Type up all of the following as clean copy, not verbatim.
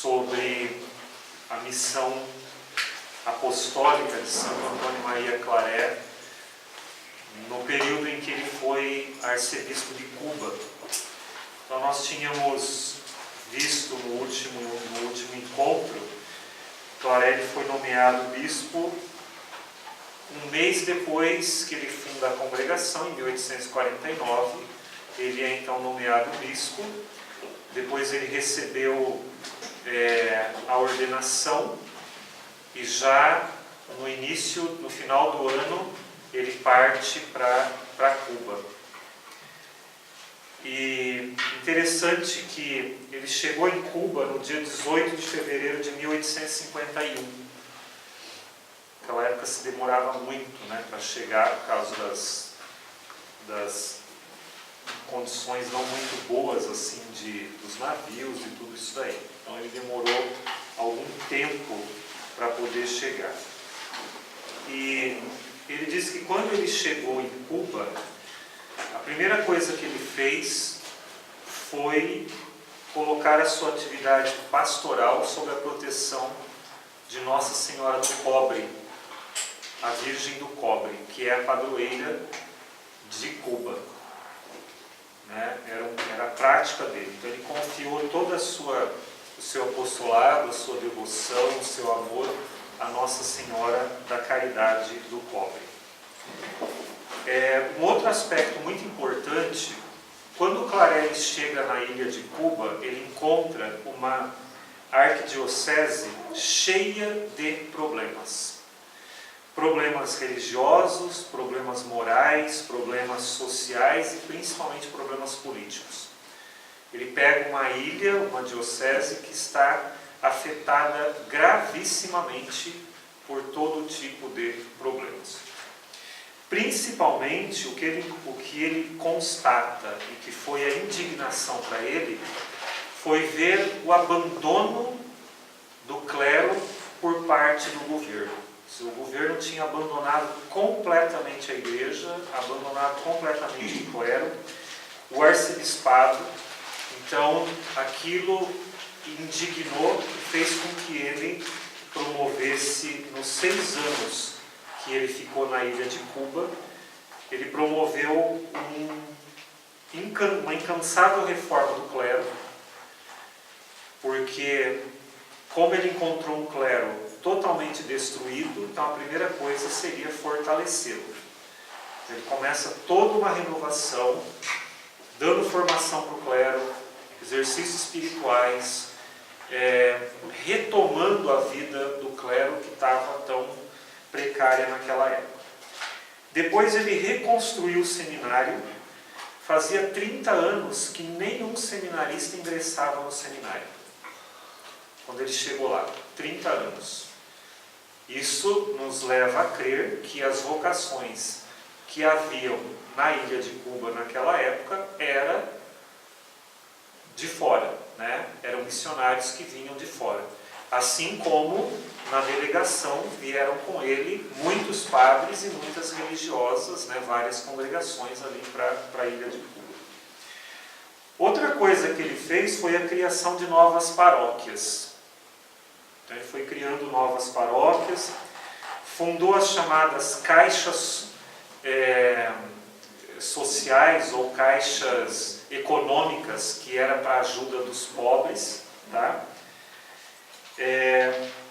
sobre a missão apostólica de Santo Antônio Maria Claret no período em que ele foi arcebispo de Cuba. Então nós tínhamos visto no último encontro, Claret foi nomeado bispo um mês depois que ele funda a congregação, em 1849. Ele é então nomeado bispo. Depois ele recebeu a ordenação e já no final do ano, ele parte para Cuba. E interessante que ele chegou em Cuba no dia 18 de fevereiro de 1851. Naquela época se demorava muito, né, para chegar por causa das condições não muito boas assim dos navios e tudo isso daí. Então ele demorou algum tempo para poder chegar. E ele disse que quando ele chegou em Cuba, a primeira coisa que ele fez foi colocar a sua atividade pastoral sob a proteção de Nossa Senhora do Cobre, a Virgem do Cobre, que é a padroeira de Cuba. Né? Era a prática dele. Então ele confiou todo o seu apostolado, a sua devoção, o seu amor a Nossa Senhora da Caridade do Cobre. Um outro aspecto muito importante, quando Claret chega na ilha de Cuba, ele encontra uma arquidiocese cheia de problemas. Problemas religiosos, problemas morais, problemas sociais e principalmente problemas políticos. Ele pega uma ilha, uma diocese que está afetada gravissimamente por todo tipo de problemas. Principalmente o que ele constata e que foi a indignação para ele foi ver o abandono do clero por parte do governo. O governo tinha abandonado completamente a igreja, abandonado completamente o clero, o arcebispado. Então aquilo indignou e fez com que ele promovesse, nos 6 anos que ele ficou na ilha de Cuba, ele promoveu uma incansável reforma do clero, porque como ele encontrou um clero totalmente destruído, então a primeira coisa seria fortalecê-lo. Ele começa toda uma renovação, dando formação para o clero, exercícios espirituais, retomando a vida do clero que estava tão precária naquela época. Depois ele reconstruiu o seminário. Fazia 30 anos que nenhum seminarista ingressava no seminário. Quando ele chegou lá, 30 anos. Isso nos leva a crer que as vocações que haviam na ilha de Cuba naquela época era de fora, né? Eram missionários que vinham de fora. Assim como na delegação vieram com ele muitos padres e muitas religiosas, né? Várias congregações ali para a ilha de Cuba. Outra coisa que ele fez foi a criação de novas paróquias. Então ele foi criando novas paróquias, fundou as chamadas caixas sociais ou caixas econômicas, que era para a ajuda dos pobres. Tá?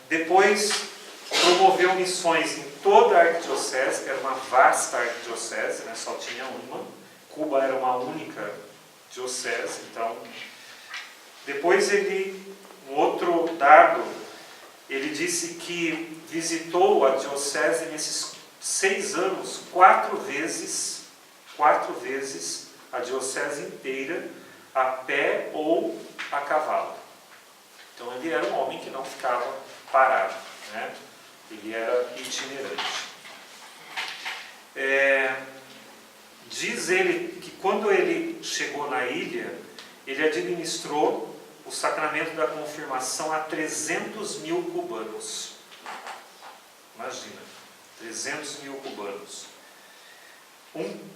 Depois promoveu missões em toda a arquidiocese, que era uma vasta arquidiocese, né? Só tinha uma. Cuba era uma única diocese. Então, depois um outro dado, ele disse que visitou a diocese nesses 6 anos 4 vezes a diocese inteira, a pé ou a cavalo. Então ele era um homem que não ficava parado, né? Ele era itinerante. Diz ele que quando ele chegou na ilha, ele administrou o sacramento da confirmação a 300 mil cubanos. Imagina, 300 mil cubanos.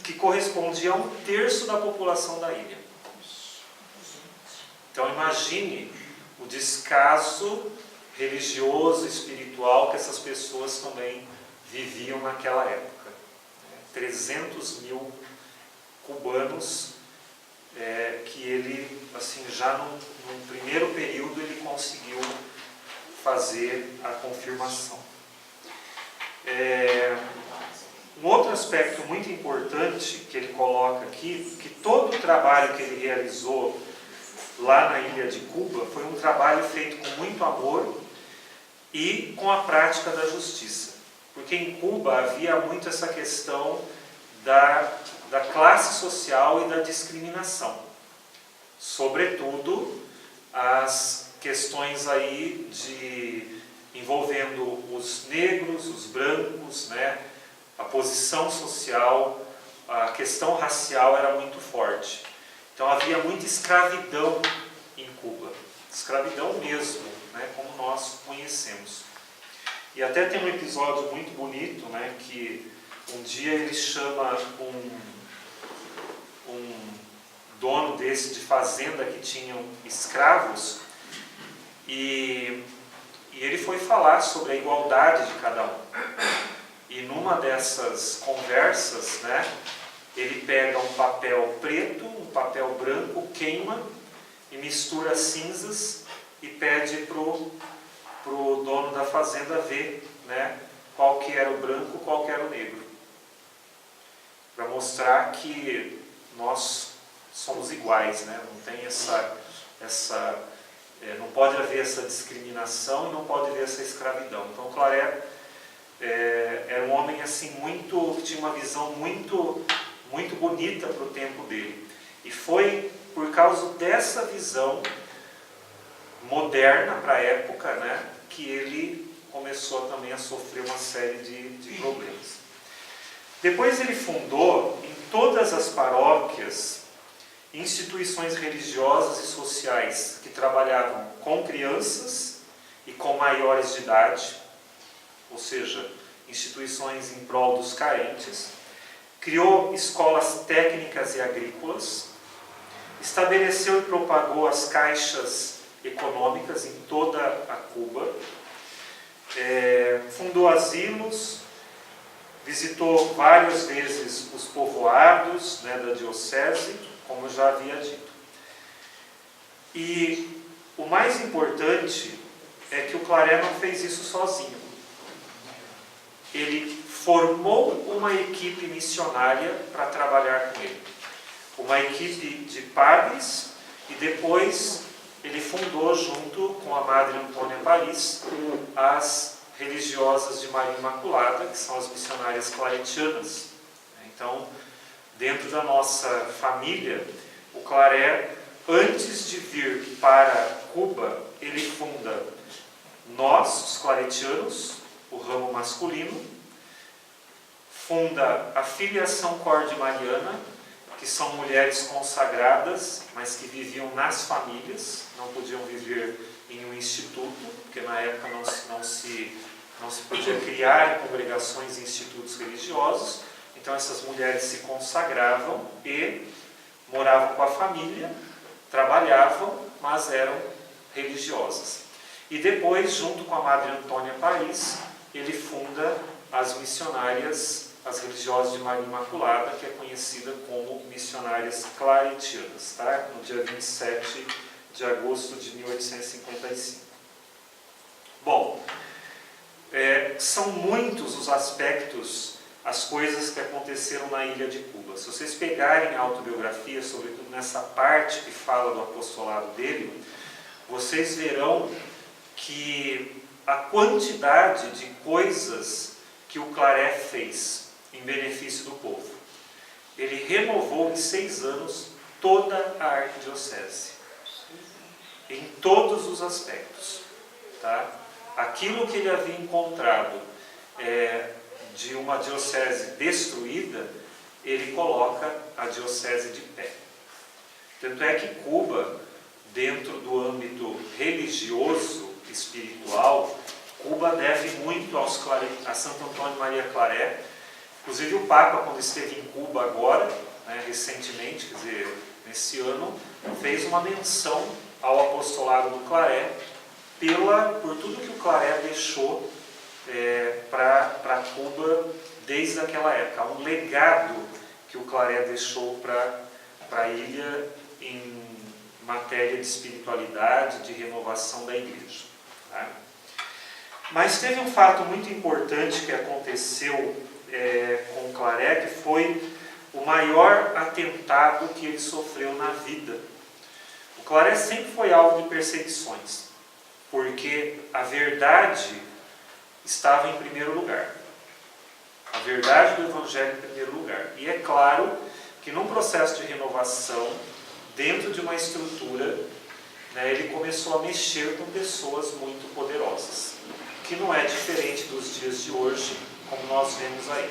Que correspondia a 1/3 da população da ilha. Então imagine o descaso religioso, espiritual que essas pessoas também viviam naquela época. 300 mil cubanos que ele, assim, já no primeiro período ele conseguiu fazer a confirmação. Um outro aspecto muito importante que ele coloca aqui, que todo o trabalho que ele realizou lá na ilha de Cuba foi um trabalho feito com muito amor e com a prática da justiça. Porque em Cuba havia muito essa questão da classe social e da discriminação. Sobretudo as questões aí envolvendo os negros, os brancos, né? A posição social, a questão racial era muito forte. Então havia muita escravidão em Cuba. Escravidão mesmo, né? Como nós conhecemos. E até tem um episódio muito bonito, né? Que um dia ele chama um dono desse de fazenda que tinham escravos e ele foi falar sobre a igualdade de cada um. E numa dessas conversas, né, ele pega um papel preto, um papel branco, queima e mistura cinzas e pede pro dono da fazenda ver, né, qual que era o branco, qual que era o negro. Para mostrar que nós somos iguais, né? Não tem não pode haver essa discriminação e não pode haver essa escravidão. Então Claret era um homem assim que tinha uma visão muito bonita para o tempo dele. E foi por causa dessa visão moderna para a época, né, que ele começou também a sofrer uma série de problemas. Depois ele fundou em todas as paróquias instituições religiosas e sociais que trabalhavam com crianças e com maiores de idade, ou seja, instituições em prol dos carentes, criou escolas técnicas e agrícolas, estabeleceu e propagou as caixas econômicas em toda a Cuba, fundou asilos, visitou várias vezes os povoados, né, da diocese, como eu já havia dito. E o mais importante é que o Claret não fez isso sozinho. Ele formou uma equipe missionária para trabalhar com ele. Uma equipe de padres e depois ele fundou, junto com a Madre Antônia Paris, as religiosas de Maria Imaculada, que são as missionárias claretianas. Então, dentro da nossa família, o Claret, antes de vir para Cuba, ele funda nós, os claretianos, o ramo masculino, funda a Filiação Cordemariana, que são mulheres consagradas, mas que viviam nas famílias, não podiam viver em um instituto, porque na época não se podia criar congregações e institutos religiosos. Então essas mulheres se consagravam e moravam com a família, trabalhavam, mas eram religiosas. E depois, junto com a Madre Antônia Paris, ele funda as missionárias, as religiosas de Maria Imaculada, que é conhecida como missionárias claretianas, tá? No dia 27 de agosto de 1855. Bom, são muitos os aspectos, as coisas que aconteceram na ilha de Cuba. Se vocês pegarem a autobiografia, sobretudo nessa parte que fala do apostolado dele, vocês verão que a quantidade de coisas que o Claret fez em benefício do povo. Ele renovou em 6 anos toda a arquidiocese, em todos os aspectos, tá? Aquilo que ele havia encontrado de uma diocese destruída, ele coloca a diocese de pé. Tanto é que Cuba, dentro do âmbito religioso, espiritual, Cuba deve muito a Santo Antônio Maria Claret. Inclusive o Papa, quando esteve em Cuba agora, né, recentemente, quer dizer, nesse ano, fez uma menção ao apostolado do Claré, por tudo que o Claré deixou para Cuba desde aquela época. Um legado que o Claré deixou para a ilha em matéria de espiritualidade, de renovação da igreja. Tá? Mas teve um fato muito importante que aconteceu com o Claré, que foi o maior atentado que ele sofreu na vida. O Claré sempre foi alvo de perseguições, porque a verdade estava em primeiro lugar. A verdade do Evangelho em primeiro lugar. E é claro que num processo de renovação, dentro de uma estrutura, ele começou a mexer com pessoas muito poderosas, que não é diferente dos dias de hoje, como nós vemos aí.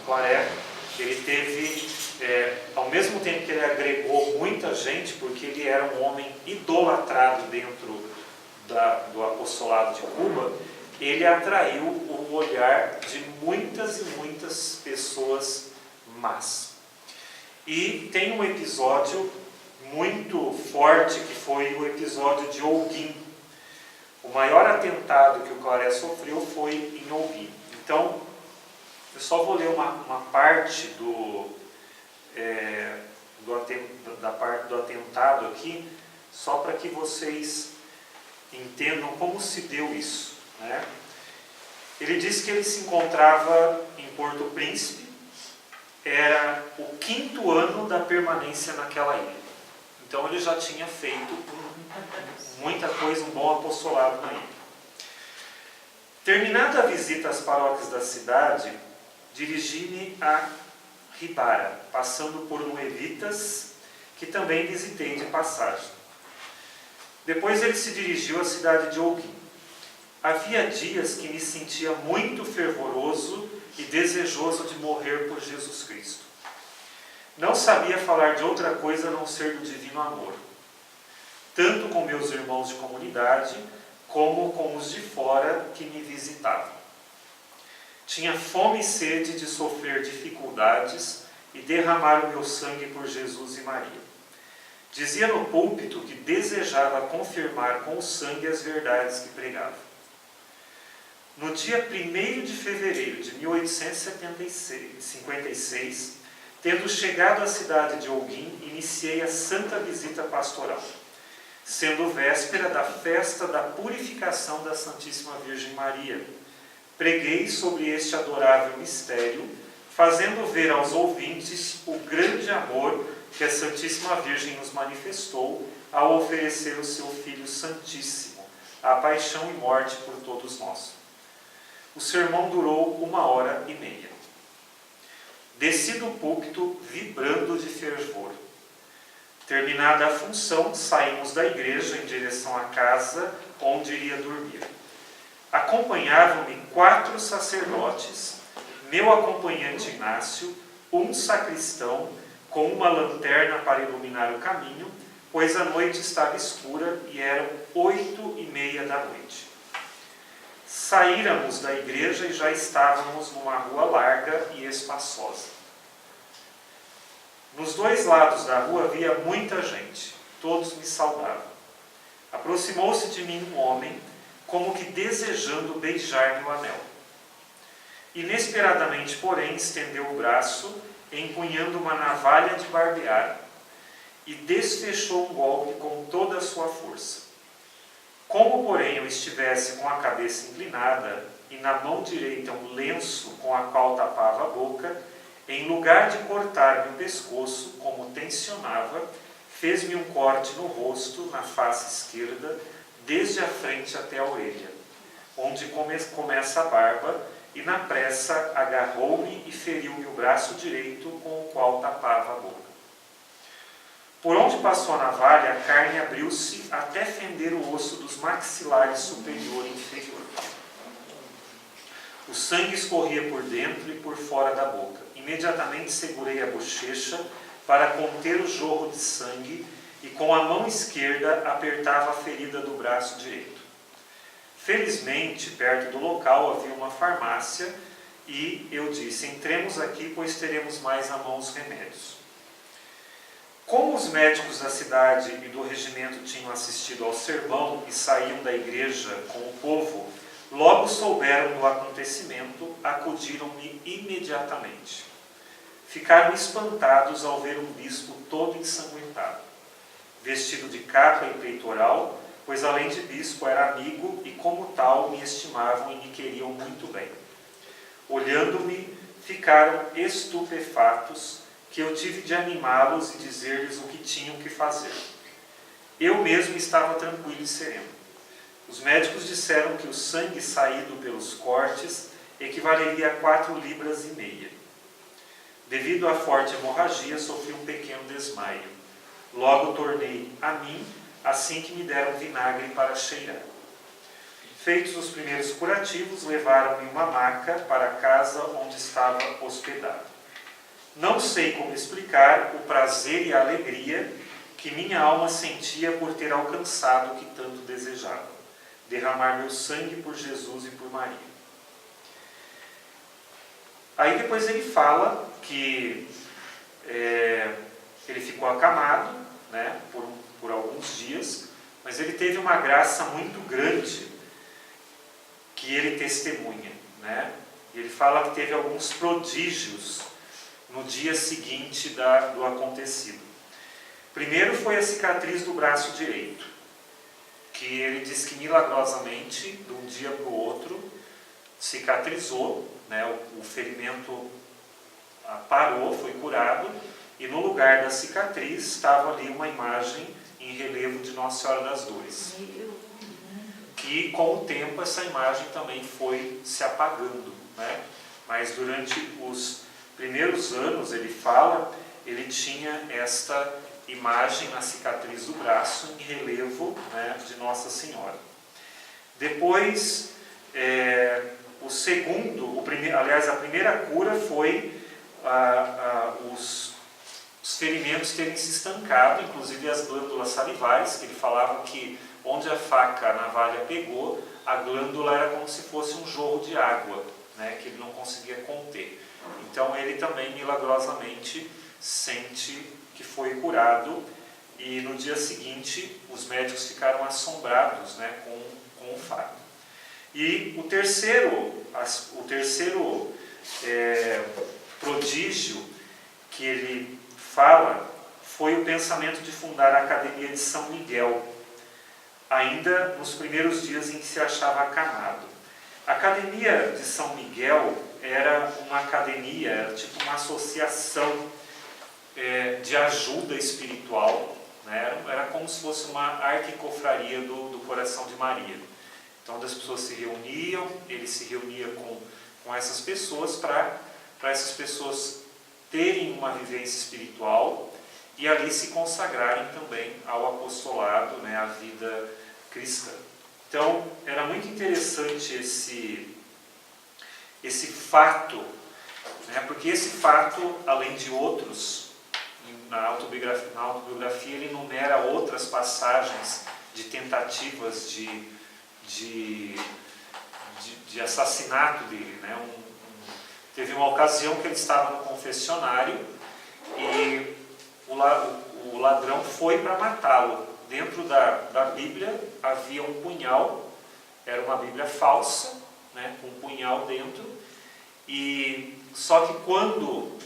O Claré, ele teve, ao mesmo tempo que ele agregou muita gente, porque ele era um homem idolatrado dentro do apostolado de Cuba, ele atraiu o olhar de muitas e muitas pessoas más. E tem um episódio muito forte, que foi o episódio de Holguín. O maior atentado que o Claré sofreu foi em Holguín. Então, eu só vou ler uma parte da parte do atentado aqui, só para que vocês entendam como se deu isso. Né? Ele disse que ele se encontrava em Porto Príncipe, era o 5º ano da permanência naquela ilha. Então ele já tinha feito muita coisa, um bom apostolado na ilha. Terminada a visita às paróquias da cidade, dirigi-me a Ribara, passando por Nuevitas, que também visitei de passagem. Depois ele se dirigiu à cidade de Holguín. Havia dias que me sentia muito fervoroso e desejoso de morrer por Jesus Cristo. Não sabia falar de outra coisa a não ser do divino amor, tanto com meus irmãos de comunidade, como com os de fora que me visitavam. Tinha fome e sede de sofrer dificuldades e derramar o meu sangue por Jesus e Maria. Dizia no púlpito que desejava confirmar com o sangue as verdades que pregava. No dia 1º de fevereiro de 1856, tendo chegado à cidade de Holguín, iniciei a santa visita pastoral, sendo véspera da festa da purificação da Santíssima Virgem Maria. Preguei sobre este adorável mistério, fazendo ver aos ouvintes o grande amor que a Santíssima Virgem nos manifestou ao oferecer o seu Filho Santíssimo, à paixão e morte por todos nós. O sermão durou 1h30. Desci do púlpito vibrando de fervor. Terminada a função, saímos da igreja em direção à casa onde iria dormir. Acompanhavam-me 4 sacerdotes, meu acompanhante Inácio, um sacristão, com uma lanterna para iluminar o caminho, pois a noite estava escura e eram 8h30 da noite. Saíramos da igreja e já estávamos numa rua larga e espaçosa. Nos 2 lados da rua havia muita gente, todos me saudavam. Aproximou-se de mim um homem, como que desejando beijar-me o anel. Inesperadamente, porém, estendeu o braço, empunhando uma navalha de barbear, e desfechou um golpe com toda a sua força. Como, porém, eu estivesse com a cabeça inclinada e na mão direita um lenço com a qual tapava a boca, em lugar de cortar-me o pescoço, como tensionava, fez-me um corte no rosto, na face esquerda, desde a frente até a orelha, onde começa a barba, e na pressa agarrou-me e feriu-me o braço direito, com o qual tapava a boca. Por onde passou a navalha, a carne abriu-se até fender o osso dos maxilares superior e inferior. O sangue escorria por dentro e por fora da boca. Imediatamente segurei a bochecha para conter o jorro de sangue e com a mão esquerda apertava a ferida do braço direito. Felizmente, perto do local havia uma farmácia e eu disse: entremos aqui, pois teremos mais à mão os remédios. Como os médicos da cidade e do regimento tinham assistido ao sermão e saíam da igreja com o povo, logo souberam do acontecimento, acudiram-me imediatamente. Ficaram espantados ao ver um bispo todo ensanguentado, vestido de capa e peitoral, pois além de bispo era amigo e como tal me estimavam e me queriam muito bem. Olhando-me, ficaram estupefatos, que eu tive de animá-los e dizer-lhes o que tinham que fazer. Eu mesmo estava tranquilo e sereno. Os médicos disseram que o sangue saído pelos cortes equivaleria a 4,5 libras. Devido à forte hemorragia, sofri um pequeno desmaio. Logo tornei a mim, assim que me deram vinagre para cheirar. Feitos os primeiros curativos, levaram-me uma maca para a casa onde estava hospedado. Não sei como explicar o prazer e a alegria que minha alma sentia por ter alcançado o que tanto desejava: derramar meu sangue por Jesus e por Maria. Aí depois ele fala que ele ficou acamado, né, por alguns dias, mas ele teve uma graça muito grande que ele testemunha, né? E ele fala que teve alguns prodígios no dia seguinte do acontecido. Primeiro foi a cicatriz do braço direito, que ele diz que milagrosamente, de um dia para o outro, cicatrizou, né? O ferimento parou, foi curado, e no lugar da cicatriz estava ali uma imagem em relevo de Nossa Senhora das Dores. Que com o tempo essa imagem também foi se apagando, né? Mas durante os primeiros anos, ele fala, ele tinha esta imagem na cicatriz do braço em relevo, né, de Nossa Senhora. Depois, a primeira cura foi os ferimentos terem se estancado, inclusive as glândulas salivares, que ele falava que onde a faca, a navalha pegou, a glândula era como se fosse um jorro de água, né, que ele não conseguia conter. Então ele também milagrosamente sente que foi curado, e no dia seguinte os médicos ficaram assombrados, né, com o fato. E o terceiro prodígio que ele fala foi o pensamento de fundar a Academia de São Miguel, ainda nos primeiros dias em que se achava acamado. A Academia de São Miguel era uma academia, era tipo uma associação de ajuda espiritual, né? Era como se fosse uma arquiconfraria do Coração de Maria. Então, onde as pessoas se reuniam, ele se reunia com essas pessoas para essas pessoas terem uma vivência espiritual e ali se consagrarem também ao apostolado, né, à vida cristã. Então, era muito interessante esse fato, né, porque esse fato, além de outros, na autobiografia ele enumera outras passagens de tentativas de assassinato dele, né? Teve uma ocasião que ele estava no confessionário e o ladrão foi para matá-lo. Dentro da Bíblia havia um punhal, era uma Bíblia falsa, né, com um punhal dentro, e só que quando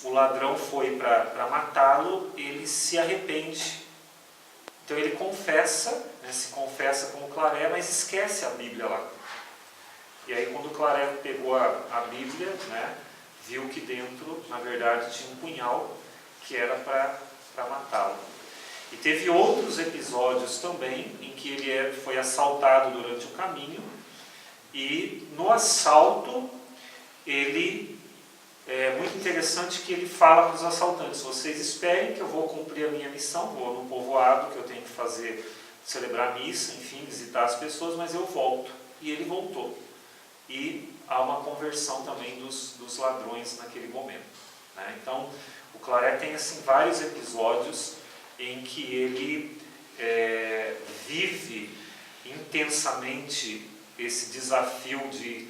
o ladrão foi para matá-lo, ele se arrepende. Então ele confessa, né, se confessa com o Claré, mas esquece a Bíblia lá. E aí quando o Claré pegou a Bíblia, né, viu que dentro, na verdade, tinha um punhal que era para matá-lo. E teve outros episódios também em que ele foi assaltado durante o caminho, e no assalto é muito interessante que ele fala para os assaltantes: vocês esperem que eu vou cumprir a minha missão, vou no povoado que eu tenho que fazer, celebrar a missa, enfim, visitar as pessoas, mas eu volto. E ele voltou. E há uma conversão também dos ladrões naquele momento, né? Então, o Claré tem assim, vários episódios em que ele vive intensamente esse desafio de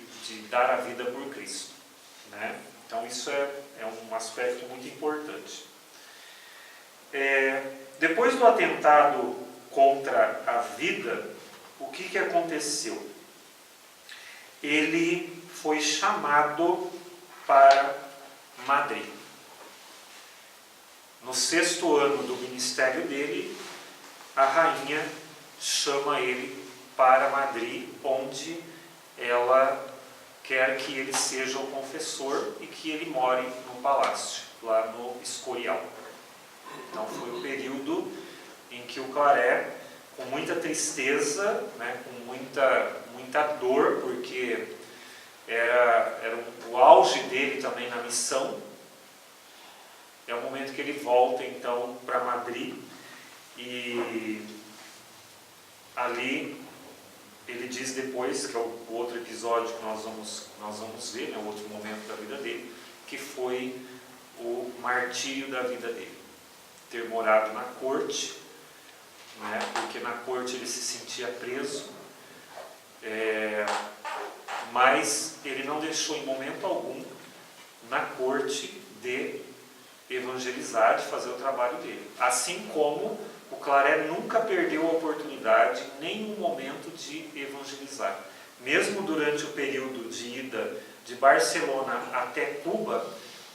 dar a vida por Cristo, né? Então isso é um aspecto muito importante. Depois do atentado contra a vida, o que aconteceu? Ele foi chamado para Madrid. No 6º ano do ministério dele, a rainha chama ele para Madrid, onde ela quer que ele seja o confessor e que ele more no palácio, lá no Escorial. Então foi o período em que o Claret, com muita tristeza, né, com muita dor, porque era o auge dele também na missão, é o momento que ele volta então para Madrid, e ali ele diz depois, que é o outro episódio que nós vamos ver, né, o outro momento da vida dele, que foi o martírio da vida dele. Ter morado na corte, né, porque na corte ele se sentia preso, mas ele não deixou em momento algum na corte de evangelizar, de fazer o trabalho dele. Assim como o Claret nunca perdeu a oportunidade, em nenhum momento, de evangelizar. Mesmo durante o período de ida de Barcelona até Cuba,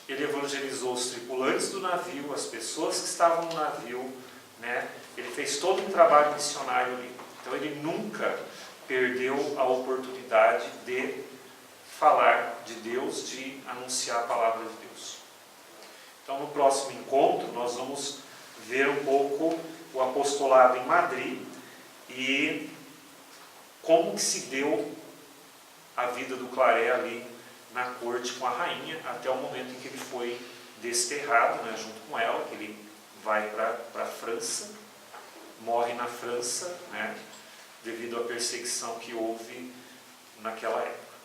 ele evangelizou os tripulantes do navio, as pessoas que estavam no navio, né? Ele fez todo um trabalho missionário ali. Então ele nunca perdeu a oportunidade de falar de Deus, de anunciar a palavra de Deus. Então no próximo encontro nós vamos ver um pouco o apostolado em Madrid e como que se deu a vida do Claret ali na corte com a rainha, até o momento em que ele foi desterrado, né, junto com ela, que ele vai para a França, morre na França, né, devido à perseguição que houve naquela época.